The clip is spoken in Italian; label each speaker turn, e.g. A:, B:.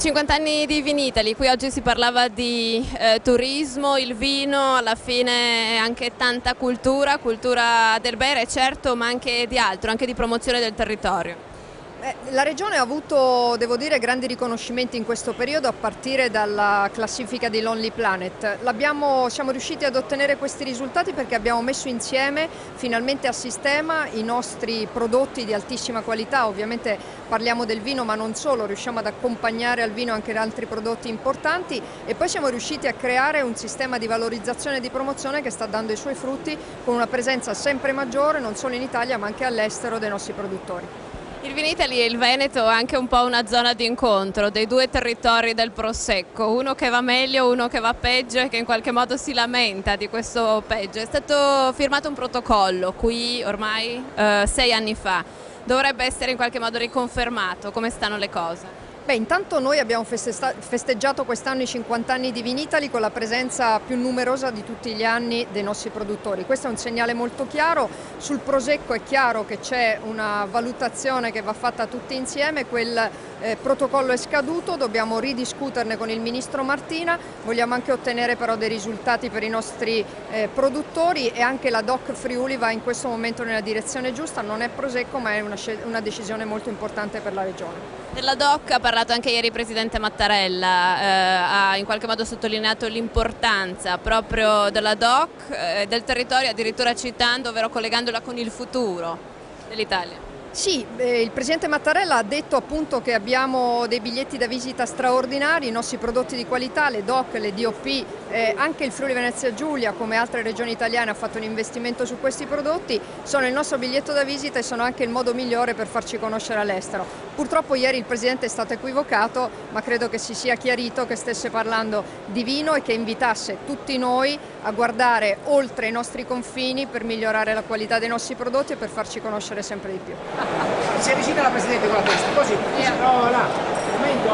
A: 50 anni di Vinitaly, qui oggi si parlava di turismo, il vino, alla fine anche tanta cultura del bere certo, ma anche di altro, anche di promozione del territorio.
B: La Regione ha avuto, devo dire, grandi riconoscimenti in questo periodo a partire dalla classifica di Lonely Planet. Siamo riusciti ad ottenere questi risultati perché abbiamo messo insieme finalmente a sistema i nostri prodotti di altissima qualità. Ovviamente parliamo del vino ma non solo, riusciamo ad accompagnare al vino anche altri prodotti importanti e poi siamo riusciti a creare un sistema di valorizzazione e di promozione che sta dando i suoi frutti con una presenza sempre maggiore non solo in Italia ma anche all'estero dei nostri produttori.
A: Il Vinitaly e il Veneto è anche un po' una zona di incontro dei due territori del Prosecco, uno che va meglio, uno che va peggio e che in qualche modo si lamenta di questo peggio. È stato firmato un protocollo qui ormai 6 anni fa, dovrebbe essere in qualche modo riconfermato. Come stanno le cose?
B: Intanto noi abbiamo festeggiato quest'anno i 50 anni di Vinitaly con la presenza più numerosa di tutti gli anni dei nostri produttori. Questo è un segnale molto chiaro. Sul Prosecco è chiaro che c'è una valutazione che va fatta tutti insieme, quel protocollo è scaduto, dobbiamo ridiscuterne con il Ministro Martina, vogliamo anche ottenere però dei risultati per i nostri produttori e anche la DOC Friuli va in questo momento nella direzione giusta, non è Prosecco ma è una decisione molto importante per la Regione.
A: Della DOC ha parlato anche ieri il Presidente Mattarella, ha in qualche modo sottolineato l'importanza proprio della DOC, del territorio, addirittura citando, ovvero collegandola con il futuro dell'Italia.
B: Sì, il Presidente Mattarella ha detto appunto che abbiamo dei biglietti da visita straordinari, i nostri prodotti di qualità, le DOC, le DOP, anche il Friuli Venezia Giulia come altre regioni italiane ha fatto un investimento su questi prodotti, sono il nostro biglietto da visita e sono anche il modo migliore per farci conoscere all'estero. Purtroppo ieri il Presidente è stato equivocato, ma credo che si sia chiarito che stesse parlando di vino e che invitasse tutti noi a guardare oltre i nostri confini per migliorare la qualità dei nostri prodotti e per farci conoscere sempre di più.
C: Si avvicina la Presidente con la testa, così, però là, un momento